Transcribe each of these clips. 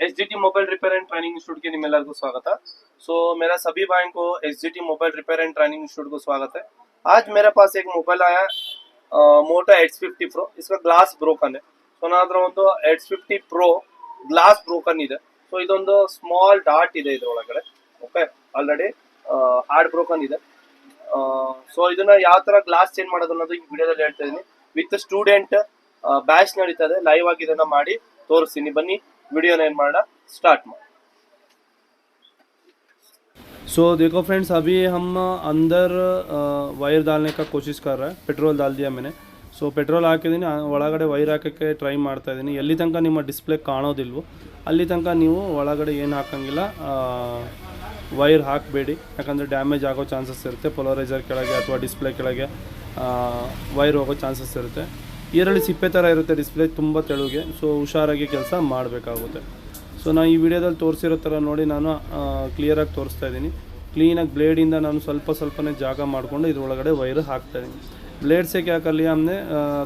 SGT mobile repair and training institute के निम्मेलर को स्वागत है। सो मेरा सभी भाइयों को SGT mobile repair and training institute को स्वागत है। आज मेरे पास एक मोबाइल आया मोटो X50 Pro। इसका ग्लास ब्रोकन है। सो नाद्र ಒಂದು X50 Pro ಗ್ಲಾಸ್ ಬ್ರೋಕನ್ ಇದೆ। ಸೊ ಇದೊಂದು ಸ್ಮಾಲ್ ಡಾಟ್ ಇದೆ ಇದರೊಳಗಡೆ। ಓಕೆ, ಆಲ್ರೆಡಿ ಹಾರ್ಡ್ ಬ್ರೋಕನ್ ಇದೆ। ಸೊ ಇದನ್ನ ಯಾವ ತರ ಗ್ಲಾಸ್ ಚೇಂಜ್ ಮಾಡೋದು ಅನ್ನೋದು ಈ ವಿಡಿಯೋದಲ್ಲಿ ಹೇಳ್ತಾ ಇದೀನಿ। ವಿತ್ ಸ್ಟೂಡೆಂಟ್ ಬ್ಯಾಚ್ ನಡೀತಾ ಇದೆ, ಲೈವ್ ಆಗಿ ಇದನ್ನ ಮಾಡಿ ತೋರಿಸ್ತೀನಿ। ಬನ್ನಿ वीडियो नहीं मारना स्टार्ट में। सो देखो फ्रेंड्स, अभी हम अंदर वायर डालने का कोशिश कर रहा है। पेट्रोल डाल दिया मैंने। सो पेट्रोल ಹಾಕಿದ್ದೀನಿ, ಒಳಗಡೆ ವೈರ್ ಹಾಕೋಕ್ಕೆ ಟ್ರೈ ಮಾಡ್ತಾ ಇದ್ದೀನಿ। ಎಲ್ಲಿ ತನಕ ನಿಮ್ಮ ಡಿಸ್ಪ್ಲೇ ಕಾಣೋದಿಲ್ವೋ ಅಲ್ಲಿ ತನಕ ನೀವು ಒಳಗಡೆ ಏನು ಹಾಕಂಗಿಲ್ಲ, ವೈರ್ ಹಾಕಬೇಡಿ। ಯಾಕಂದರೆ ಡ್ಯಾಮೇಜ್ ಆಗೋ ಚಾನ್ಸಸ್ ಇರುತ್ತೆ। ಪೊಲರೈಸರ್ ಕೆಳಗೆ ಅಥವಾ ಡಿಸ್ಪ್ಲೇ ಕೆಳಗೆ ವೈರ್ ಹೋಗೋ ಚಾನ್ಸಸ್ ಇರುತ್ತೆ। ಇದರಲ್ಲಿ ಸಿಪ್ಪೆ ಥರ ಇರುತ್ತೆ ಡಿಸ್ಪ್ಲೇ, ತುಂಬ ತೆಳುಗೆ। ಸೊ ಹುಷಾರಾಗಿ ಕೆಲಸ ಮಾಡಬೇಕಾಗುತ್ತೆ। ಸೊ ನಾನು ಈ ವಿಡಿಯೋದಲ್ಲಿ ತೋರಿಸಿರೋ ಥರ ನೋಡಿ ನಾನು ಕ್ಲಿಯರಾಗಿ ತೋರಿಸ್ತಾ ಇದ್ದೀನಿ। ಕ್ಲೀನಾಗಿ ಬ್ಲೇಡಿಂದ ನಾನು ಸ್ವಲ್ಪನೇ ಜಾಗ ಮಾಡಿಕೊಂಡು ಇದರೊಳಗಡೆ ವೈರ್ ಹಾಕ್ತಾಯಿದ್ದೀನಿ। ब्लेड से क्या कर लिया हमने,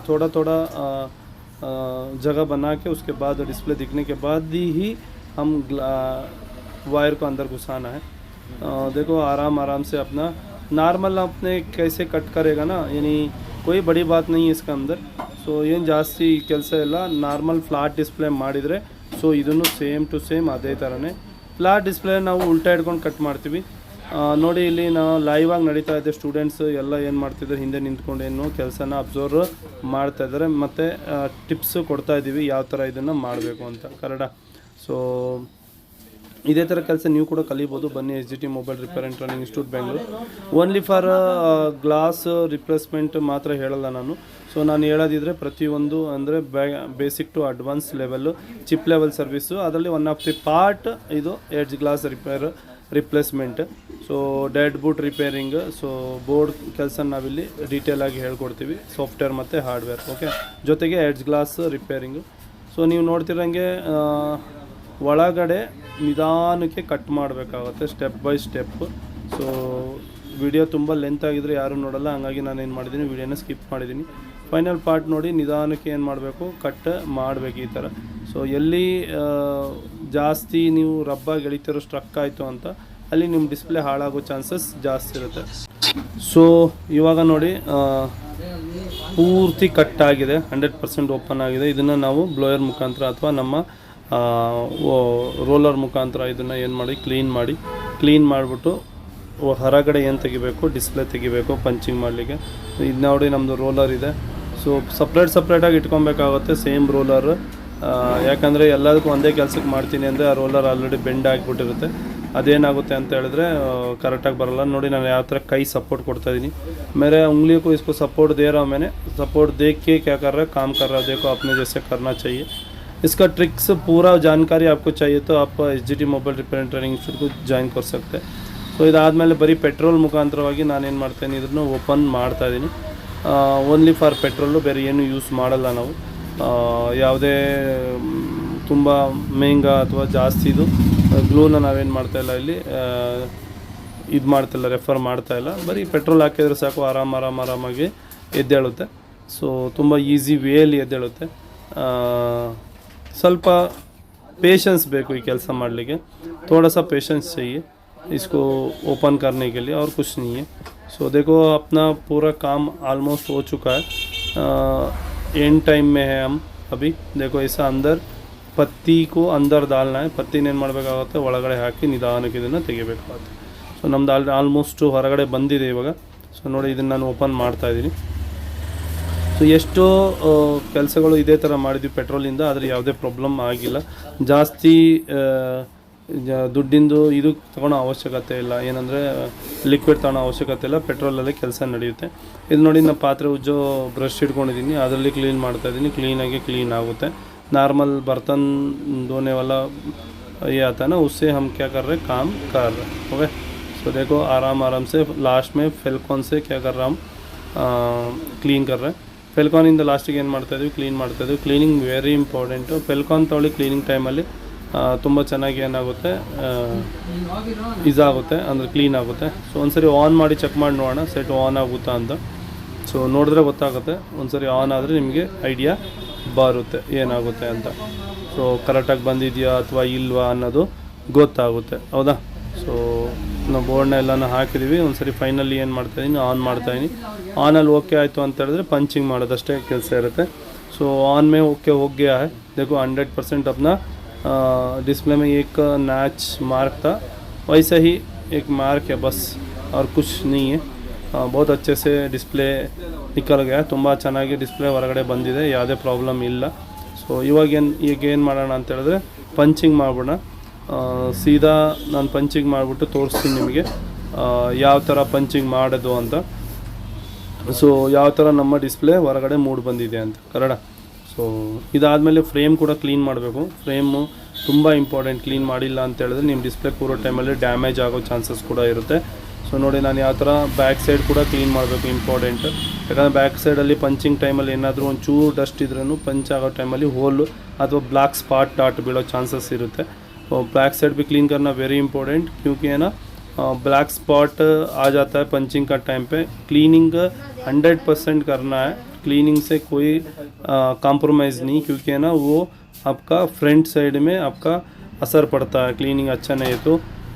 थोड़ा थोड़ा जगह बना के उसके बाद डिस्प्ले दिखने के बाद ही हम वायर को अंदर घुसाना है। देखो आराम से अपना नॉर्मल अपने कैसे कट करेगा ना, यानी कोई बड़ी बात नहीं है इसके अंदर। सो ಏನು ಜಾಸ್ತಿ ಕೆಲಸ ಇಲ್ಲ। ನಾರ್ಮಲ್ ಫ್ಲಾಟ್ ಡಿಸ್ಪ್ಲೇ ಮಾಡಿದರೆ ಸೊ ಇದನ್ನು ಸೇಮ್ ಟು ಸೇಮ್ ಅದೇ ಥರನೇ ಫ್ಲಾಟ್ ಡಿಸ್ಪ್ಲೇ ನಾವು ಉಲ್ಟಾ ಹಿಡ್ಕೊಂಡು ಕಟ್ ಮಾಡ್ತೀವಿ। ನೋಡಿ ಇಲ್ಲಿ ನಾವು ಲೈವ್ ಆಗಿ ನಡೀತಾ ಇದೆ। ಸ್ಟೂಡೆಂಟ್ಸ್ ಎಲ್ಲ ಏನು ಮಾಡ್ತಿದ್ದಾರೆ, ಹಿಂದೆ ನಿಂತ್ಕೊಂಡು ಏನು ಕೆಲಸನ ಅಬ್ಸರ್ವ್ ಮಾಡ್ತಾಯಿದ್ದಾರೆ, ಮತ್ತು ಟಿಪ್ಸ್ ಕೊಡ್ತಾ ಇದ್ದೀವಿ ಯಾವ ಥರ ಇದನ್ನು ಮಾಡಬೇಕು ಅಂತ, ಕರೆಕ್ಟಾ? ಸೊ ಇದೇ ಥರ ಕೆಲಸ ನೀವು ಕೂಡ ಕಲಿಬೋದು। ಬನ್ನಿ SGT mobile repair and training institute Bengaluru. Only for glass replacement ಮಾತ್ರ ಹೇಳಲ್ಲ ನಾನು। ಸೊ ನಾನು ಹೇಳೋದಿದ್ರೆ ಪ್ರತಿಯೊಂದು ಅಂದರೆ basic to advance level chip level service, ಅದರಲ್ಲಿ ಒನ್ ಆಫ್ ದಿ ಪಾರ್ಟ್ ಇದು edge glass replacement. So dead boot repairing, so board ಕೆಲಸ ನಾವಿಲ್ಲಿ ಡೀಟೇಲಾಗಿ ಹೇಳ್ಕೊಡ್ತೀವಿ, ಸಾಫ್ಟ್ವೇರ್ ಮತ್ತು ಹಾರ್ಡ್ವೇರ್, ಓಕೆ, ಜೊತೆಗೆ ಎಡ್ಜ್ ಗ್ಲಾಸ್ ರಿಪೇರಿಂಗು। ಸೊ ನೀವು ನೋಡ್ತಿರಂಗೆ ಒಳಗಡೆ ನಿಧಾನಕ್ಕೆ ಕಟ್ ಮಾಡಬೇಕಾಗುತ್ತೆ, step by step. So video ತುಂಬ ಲೆಂತ್ ಆಗಿದ್ರೆ ಯಾರೂ ನೋಡಲ್ಲ, ಹಂಗಾಗಿ ನಾನು ಏನು ಮಾಡಿದ್ದೀನಿ, ವಿಡಿಯೋನ ಸ್ಕಿಪ್ ಮಾಡಿದ್ದೀನಿ। ಫೈನಲ್ ಪಾರ್ಟ್ ನೋಡಿ ನಿಧಾನಕ್ಕೆ ಏನು ಮಾಡಬೇಕು, ಕಟ್ ಮಾಡಬೇಕು ಈ ಥರ। ಸೊ ಎಲ್ಲಿ ಜಾಸ್ತಿ ನೀವು ರಬ್ಬಾಗಿ ಎಳಿತಿರೋ ಸ್ಟ್ರಕ್ ಆಯಿತು ಅಂತ ಅಲ್ಲಿ ನಿಮ್ಮ ಡಿಸ್ಪ್ಲೇ ಹಾಳಾಗೋ ಚಾನ್ಸಸ್ ಜಾಸ್ತಿ ಇರುತ್ತೆ। ಸೊ ಇವಾಗ ನೋಡಿ ಪೂರ್ತಿ ಕಟ್ ಆಗಿದೆ, 100% ಓಪನ್ ಆಗಿದೆ। ಇದನ್ನು ನಾವು ಬ್ಲೋಯರ್ ಮುಖಾಂತರ ಅಥವಾ ನಮ್ಮ ರೋಲರ್ ಮುಖಾಂತರ ಇದನ್ನು ಏನು ಮಾಡಿ ಕ್ಲೀನ್ ಮಾಡಿಬಿಟ್ಟು ಹೊರಗಡೆ ಏನು ತೆಗಿಬೇಕು, ಡಿಸ್ಪ್ಲೇ ತೆಗಿಬೇಕು ಪಂಚಿಂಗ್ ಮಾಡಲಿಕ್ಕೆ। ಇದು ನೋಡಿ ನಮ್ಮದು ರೋಲರ್ ಇದೆ। ಸೊ ಸಪ್ರೇಟಾಗಿ ಇಟ್ಕೊಬೇಕಾಗುತ್ತೆ ಸೇಮ್ ರೋಲರ್, ಯಾಕಂದರೆ ಎಲ್ಲದಕ್ಕೂ ಒಂದೇ ಕೆಲಸಕ್ಕೆ ಮಾಡ್ತೀನಿ ಅಂದರೆ ಆ ರೋಲರ್ ಆಲ್ರೆಡಿ ಬೆಂಡ್ ಆಗಿಬಿಟ್ಟಿರುತ್ತೆ। ಅದೇನಾಗುತ್ತೆ ಅಂತ ಹೇಳಿದ್ರೆ ಕರೆಕ್ಟಾಗಿ ಬರಲ್ಲ। ನೋಡಿ ನಾನು ಯಾವ ಥರ ಕೈ ಸपोर्ट ಕೊಡ್ತಾ इದ್ದೀನಿ, मेरे उंगली को इसको सपोर्ट दे रहा हूँ मैंने। सपोर्ट दे के क्या कर रहा है, काम कर रहा है, देखो अपने जैसे करना चाहिए। इसका ट्रिक्स पूरा जानकारी आपको चाहिए तो आप SGT mobile repair and training institute को ಜಾಯಿನ್ ಕೊಡ್ಸಕ್ತೆ। ಸೊ ಇದಾದಮೇಲೆ ಬರೀ ಪೆಟ್ರೋಲ್ ಮುಖಾಂತರವಾಗಿ ನಾನೇನು ಮಾಡ್ತೇನೆ, ಇದನ್ನು ಓಪನ್ ಮಾಡ್ತಾಯಿದ್ದೀನಿ। ಓನ್ಲಿ ಫಾರ್ ಪೆಟ್ರೋಲು, ಬೇರೆ ಏನು ಯೂಸ್ ಮಾಡಲ್ಲ ನಾವು। ಯಾವುದೇ ತುಂಬ ಮೇಂಗ ಅಥವಾ ಜಾಸ್ತಿದು ಗ್ಲೂನ ನಾವೇನು ಮಾಡ್ತಾಯಿಲ್ಲ ಇಲ್ಲಿ ಇದು ಮಾಡ್ತಿಲ್ಲ, ರೆಫರ್ ಮಾಡ್ತಾಯಿಲ್ಲ। ಬರೀ ಪೆಟ್ರೋಲ್ ಹಾಕಿದ್ರೆ ಸಾಕು, ಆರಾಮಾಗಿ ಎದ್ದೇಳುತ್ತೆ। ಸೊ ತುಂಬ ಈಸಿ ವೇಯಲ್ಲಿ ಎದ್ದೇಳುತ್ತೆ। ಸ್ವಲ್ಪ पेशेंस ಬೇಕು ಈ ಕೆಲಸ ಮಾಡಲಿಕ್ಕೆ, थोड़ा सा पेशेंस चाहिए इसको ओपन करने के लिए, और कुछ नहीं है। सो देखो अपना पूरा काम ऑलमोस्ट हो चुका है, एंड टाइम में है हम अभी। देखो ऐसा अंदर पत्ती को अंदर डालना है, पत्तीನ ಏನು ಮಾಡಬೇಕಾಗುತ್ತೆ, ಒಳಗಡೆ ಹಾಕಿ ನಿಧಾನಕ್ಕೆ ಇದನ್ನು ತೆಗಿಬೇಕಾಗುತ್ತೆ। ಸೊ ನಮ್ಮದು ಆಲ್ಮೋಸ್ಟ್ ಹೊರಗಡೆ ಬಂದಿದೆ ಇವಾಗ। ಸೊ ನೋಡಿ ಇದನ್ನು ನಾನು ಓಪನ್ ಮಾಡ್ತಾ ಇದ್ದೀನಿ। ಸೊ ಎಷ್ಟೋ ಕೆಲಸಗಳು ಇದೇ ಥರ ಮಾಡಿದ್ವಿ ಪೆಟ್ರೋಲಿಂದ, ಆದರೆ ಯಾವುದೇ ಪ್ರಾಬ್ಲಮ್ ಆಗಿಲ್ಲ। ಜಾಸ್ತಿ ದುಡ್ಡಿಂದು ಇದು ತೊಗೊಳ್ಳೋ ಅವಶ್ಯಕತೆ ಇಲ್ಲ, ಏನಂದರೆ ಲಿಕ್ವಿಡ್ ತೊಗೊಳ್ಳೋ ಅವಶ್ಯಕತೆ ಇಲ್ಲ, ಪೆಟ್ರೋಲಲ್ಲೇ ಕೆಲಸ ನಡೆಯುತ್ತೆ। ಇದು ನೋಡಿ ನಾನು ಪಾತ್ರೆ ಉಜ್ಜೋ ಬ್ರಷ್ ಇಟ್ಕೊಂಡಿದ್ದೀನಿ, ಅದರಲ್ಲಿ ಕ್ಲೀನ್ ಮಾಡ್ತಾಯಿದ್ದೀನಿ, ಕ್ಲೀನಾಗಿ ಕ್ಲೀನ್ ಆಗುತ್ತೆ। नॉर्मल बर्तन धोने वाला ये आता है ना, उससे हम क्या कर रहे हैं, काम कर रहे हैं, ओके। सो देखो आराम से लास्ट में फेल्कॉन से क्या कर रहा हम क्लीन कर रहे हैं। ಫೆಲ್ಕಾನಿಂದ ಲಾಸ್ಟಿಗೆ ಏನು ಮಾಡ್ತಾಯಿದ್ವಿ, ಕ್ಲೀನ್ ಮಾಡ್ತಾಯಿದ್ವಿ। Cleaning very important. ಫೆಲ್ಕಾನ್ ತೊಗೊಳ್ಳಿ ಕ್ಲೀನಿಂಗ್ ಟೈಮಲ್ಲಿ ತುಂಬ ಚೆನ್ನಾಗಿ ಏನಾಗುತ್ತೆ, ಇದಾಗುತ್ತೆ, ಅಂದರೆ ಕ್ಲೀನ್ ಆಗುತ್ತೆ। ಸೊ ಒಂದ್ಸರಿ ಆನ್ ಮಾಡಿ ಚೆಕ್ ಮಾಡಿ ನೋಡೋಣ ಸೆಟ್ ಆನ್ ಆಗುತ್ತಾ ಅಂತ। ಸೊ ನೋಡಿದ್ರೆ ಗೊತ್ತಾಗುತ್ತೆ, ಒಂದ್ಸರಿ ಆನ್ ಆದರೆ ನಿಮಗೆ ಐಡಿಯಾ ಬರುತ್ತೆ ಏನಾಗುತ್ತೆ ಅಂತ. ಸೊ ಕರೆಕ್ಟಾಗಿ ಬಂದಿದೆಯಾ ಅಥವಾ ಇಲ್ವಾ ಅನ್ನೋದು ಗೊತ್ತಾಗುತ್ತೆ, ಹೌದಾ. ಸೊ ನಾವು ಬೋರ್ಡ್ನ ಎಲ್ಲನೂ ಹಾಕಿದ್ದೀವಿ. ಒಂದ್ಸರಿ ಫೈನಲಿ ಏನು ಮಾಡ್ತಾಯಿದ್ದೀನಿ, ಆನ್ ಮಾಡ್ತಾಯಿದ್ದೀನಿ. ಆನಲ್ಲಿ ಓಕೆ ಆಯಿತು ಅಂತ ಹೇಳಿದ್ರೆ पंचिंग ಮಾಡೋದಷ್ಟೇ ಕೆಲಸ ಇರುತ್ತೆ. सो ऑन में ओके हो गया है. देखो 100% अपना डिस्प्ले में एक नैच मार्क था, वैसा ही एक मार्क है बस, और कुछ नहीं है. बहुत अच्छे से डिस्प्ले निकल गया. ತುಂಬ ಚೆನ್ನಾಗಿ ಡಿಸ್ಪ್ಲೇ ಹೊರಗಡೆ ಬಂದಿದೆ, ಯಾವುದೇ ಪ್ರಾಬ್ಲಮ್ ಇಲ್ಲ. ಸೊ ಈಗ ಏನು ಮಾಡೋಣ ಅಂತ ಹೇಳಿದ್ರೆ ಪಂಚಿಂಗ್ ಮಾಡ್ಬಿಡೋಣ. ಸೀದಾ ನಾನು ಪಂಚಿಂಗ್ ಮಾಡಿಬಿಟ್ಟು ತೋರಿಸ್ತೀನಿ ನಿಮಗೆ ಯಾವ ಥರ ಪಂಚಿಂಗ್ ಮಾಡೋದು ಅಂತ. ಸೊ ಯಾವ ಥರ ನಮ್ಮ ಡಿಸ್ಪ್ಲೇ ಹೊರಗಡೆ ಮೂಡ್ ಬಂದಿದೆ ಅಂತ ಕನ್ನಡ. ಸೊ ಇದಾದಮೇಲೆ ಫ್ರೇಮ್ ಕೂಡ ಕ್ಲೀನ್ ಮಾಡಬೇಕು. ಫ್ರೇಮು ತುಂಬ ಇಂಪಾರ್ಟೆಂಟ್. ಕ್ಲೀನ್ ಮಾಡಿಲ್ಲ ಅಂತ ಹೇಳಿದ್ರೆ ನಿಮ್ಮ ಡಿಸ್ಪ್ಲೇ ಕೂರೋ ಟೈಮಲ್ಲಿ ಡ್ಯಾಮೇಜ್ ಆಗೋ ಚಾನ್ಸಸ್ ಕೂಡ ಇರುತ್ತೆ. ಸೊ ನೋಡಿ ನಾನು ಯಾವ ಥರ ಬ್ಯಾಕ್ ಸೈಡ್ ಕೂಡ ಕ್ಲೀನ್ ಮಾಡಬೇಕು, ಇಂಪಾರ್ಟೆಂಟ್. ಯಾಕಂದರೆ ಬ್ಯಾಕ್ ಸೈಡಲ್ಲಿ ಪಂಚಿಂಗ್ ಟೈಮಲ್ಲಿ ಏನಾದರೂ ಒಂದು ಚೂರು ಡಸ್ಟ್ ಇದ್ರೂ ಪಂಚ್ ಆಗೋ ಟೈಮಲ್ಲಿ ಹೋಲು ಅಥವಾ ಬ್ಲ್ಯಾಕ್ ಸ್ಪಾಟ್ ಡಾಟ್ ಬೀಳೋ ಚಾನ್ಸಸ್ ಇರುತ್ತೆ. बैक साइड भी क्लीन करना वेरी इंपॉर्टेंट, क्योंकि है ना ब्लैक स्पॉट आ जाता है पंचिंग का टाइम पे. क्लीनिंग 100% करना है. क्लीनिंग से कोई कॉम्प्रोमाइज़ नहीं, क्योंकि है ना वो आपका फ्रंट साइड में आपका असर पड़ता है. क्लीनिंग अच्छा नहीं है तो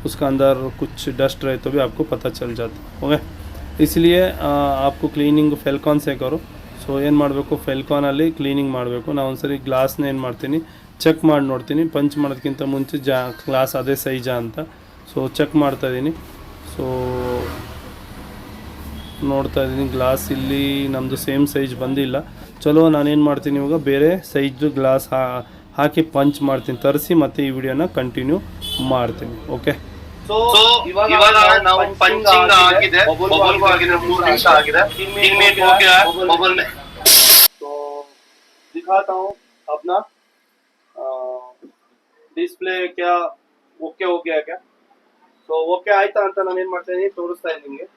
उसका अंदर कुछ डस्ट रहे तो भी आपको पता चल जाता है. ओके, इसलिए आपको क्लीनिंग फेल्कॉन से करो. ಸೊ ಏನು ಮಾಡಬೇಕು, ಫೆಲ್ಕಾನಲ್ಲಿ ಕ್ಲೀನಿಂಗ್ ಮಾಡಬೇಕು. ನಾವು ಒಂದ್ಸರಿ ಗ್ಲಾಸ್ನ ಏನು ಮಾಡ್ತೀನಿ, ಚೆಕ್ ಮಾಡಿ ನೋಡ್ತೀನಿ. ಪಂಚ್ ಮಾಡೋದಕ್ಕಿಂತ ಮುಂಚೆ ಗ್ಲಾಸ್ ಅದೇ ಸೈಜಾ ಅಂತ. ಸೊ ಚೆಕ್ ಮಾಡ್ತಾಯಿದ್ದೀನಿ. ಸೊ ನೋಡ್ತಾ ಇದ್ದೀನಿ ಗ್ಲಾಸ್ ಇಲ್ಲಿ ನಮ್ಮದು ಸೇಮ್ ಸೈಜ್ ಬಂದಿಲ್ಲ. ಚಲೋ ನಾನೇನು ಮಾಡ್ತೀನಿ, ಇವಾಗ ಬೇರೆ ಸೈಜ್ ಗ್ಲಾಸ್ ಹಾಕಿ ಪಂಚ್ ಮಾಡ್ತೀನಿ, ತರಿಸಿ ಮತ್ತೆ ಈ ವಿಡಿಯೋನ ಕಂಟಿನ್ಯೂ ಮಾಡ್ತೀನಿ. ಓಕೆ, ಸೊ ಇವಾಗ ನಾವು पंचिंग ಆಗಿದೆ, ಬಬಲ್ ಆಗಿದೆ, 3 ನಿಮಿಷ ಆಗಿದೆ, 3 मिनट हो गया बबल में. तो दिखाता हूँ अपना डिस्प्ले क्या ओके हो गया क्या. ಸೊ ಓಕೆ ಆಯ್ತಾ ಅಂತ ನಾನು ಏನು ಮಾಡ್ತಾ ಇದ್ದೀನಿ ತೋರಿಸ್ತಾ ಇದ್ದೀನಿ ನಿಮಗೆ.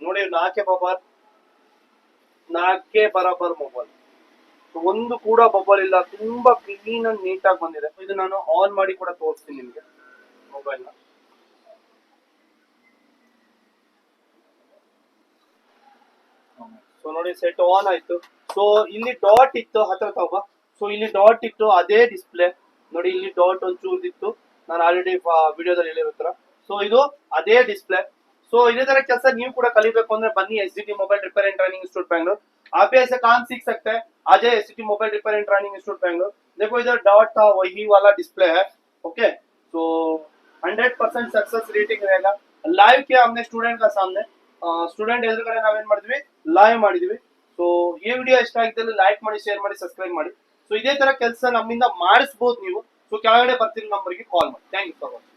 ನೋಡಿ ನಾಲ್ಕೆ ಬರಾಬರ್ ಮೊಬೈಲ್, ಒಂದು ಕೂಡ ಬಬಲ್ ಇಲ್ಲ, ತುಂಬಾ ಕ್ಲೀನ್ ಅಂಡ್ ನೀಟಾಗಿ ಬಂದಿದೆ. ಇದು ನಾನು ಆನ್ ಮಾಡಿ ಕೂಡ ತೋರಿಸ್ತೀನಿ ನಿಮಗೆ ಮೊಬೈಲ್ನ. ಸೊ ನೋಡಿ ಸೆಟ್ ಆನ್ ಆಯ್ತು. ಸೊ ಇಲ್ಲಿ ಡಾಟ್ ಇತ್ತು, ಹತ್ರ ತಗೋ. ಸೊ ಇಲ್ಲಿ ಡಾಟ್ ಇತ್ತು, ಅದೇ ಡಿಸ್ಪ್ಲೇ ನೋಡಿ. ಇಲ್ಲಿ ಡಾಟ್ ಒಂಚೂರ್ದಿತ್ತು, ನಾನು ಆಲ್ರೆಡಿ ವಿಡಿಯೋದಲ್ಲಿ ಹೇಳಿರೋ ತರ. ಸೊ ಇದು ಅದೇ ಡಿಸ್ಪ್ಲೇ. ಸೊ ಇದೇ ತರ ಕೆಲಸ ನೀವು ಕೂಡ ಕಲಿಬೇಕು ಅಂದ್ರೆ ಬನ್ನಿ SGT mobile repair and training institute Bangalore. आप भी ऐसे काम सीख सकते हैं. आ जाए SGT mobile repair and training institute Bangalore. देखो इधर डॉट था, वही वाला डिस्प्ले है. ओके, तो 100% सक्सेस रेटिंग रहेगा. लाइव किया हमने स्टूडेंट का सामने. ಸ್ಟೂಡೆಂಟ್ ಎದುರುಗಡೆ ನಾವೇನ್ ಮಾಡಿದ್ವಿ, ಲೈವ್ ಮಾಡಿದ್ವಿ. ಸೊ ಈ ವಿಡಿಯೋ ಇಷ್ಟ ಆಗಿದ್ದಲ್ಲಿ ಲೈಕ್ ಮಾಡಿ, ಶೇರ್ ಮಾಡಿ, ಸಬ್ಸ್ಕ್ರೈಬ್ ಮಾಡಿ. ಸೊ ಇದೇ ತರ ಕೆಲಸ ನಮ್ಮಿಂದ ಮಾಡಿಸಬಹುದು ನೀವು. ಸೊ ಕೆಳಗಡೆ ಬರ್ತಿರೋ ನಂಬರ್ಗೆ ಕಾಲ್ ಮಾಡಿ. Thank you for watching.